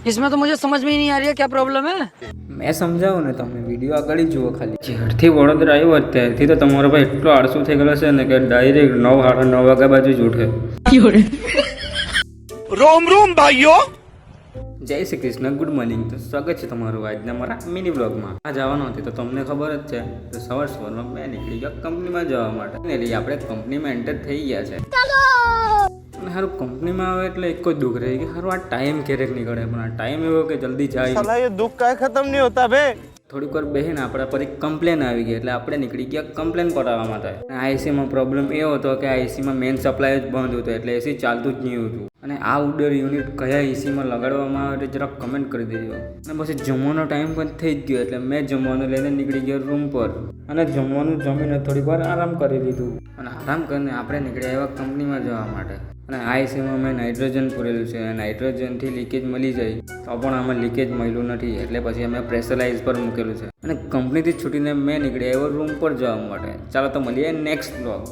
इसमें तो मुझे समझ में ही नहीं आ रही है क्या प्रॉब्लम है। મેં સમજાવું ને તમે વિડીયો આગળ જુઓ ખાલી. જ્યારથી વડોદરા આવ્યો ત્યારથી તો તમારો ભાઈ એટલો આળસુ થઈ ગયો છે ને કે ડાયરેક્ટ 9:30 વાગ્યા બાજુ જ ઉઠે. રોમ રોમ ભાઈઓ. જય શ્રી કૃષ્ણ, ગુડ મોર્નિંગ. તો સ્વાગત છે તમારું આજના મારા મિની બ્લોગમાં. આ જવાનું હતી તો તમને ખબર જ છે તો સવારમાં મેં નીકળી ગયો કંપનીમાં જવા માટે. એટલે આપણે કંપનીમાં એન્ટર થઈ ગયા છે. અને સારું કંપનીમાં આવે એટલે એક જ દુઃખ રહે કે સારું આ ટાઈમ ક્યારેક નીકળે, પણ આ ટાઈમ એવો કે જલ્દી જાય. साला ये दुख का खत्म नहीं होता बे. થોડીક વાર બેહીને આપણા પર એક કમ્પ્લેન આવી ગઈ એટલે આપણે નીકળી ગયા કમ્પ્લેન કરાવવા માટે. આ એસીમાં પ્રોબ્લેમ એ હતો કે આ એસીમાં મેઇન સપ્લાય જ બંધ હતો એટલે એસી ચાલતું જ નહીં હતું. અને આ આઉટડોર યુનિટ કયા એસીમાં લગાડવામાં આવે તે જરાક કમેન્ટ કરી દેજો. અને પછી જમવાનો ટાઈમ પણ થઈ જ ગયો એટલે મેં જમવાનું લઈને નીકળી ગયો રૂમ પર. અને જમવાનું જમીને થોડીક વાર આરામ કરી લીધું. અને આરામ કરીને આપણે નીકળી આવ્યા કંપનીમાં જવા માટે. અને આ એસીમાં મેં નાઇટ્રોજન પૂરેલું છે અને નાઇટ્રોજનથી લીકેજ મળી જાય તો પણ આમાં લીકેજ મળ્યું નથી એટલે પછી અમે પ્રેશરાઇઝ પર મૂકેલું છે. અને કંપનીથી છૂટીને મેં નીકળી આવ્યો રૂમ પર જવા માટે. ચાલો તો મળીએ નેક્સ્ટ બ્લોગ.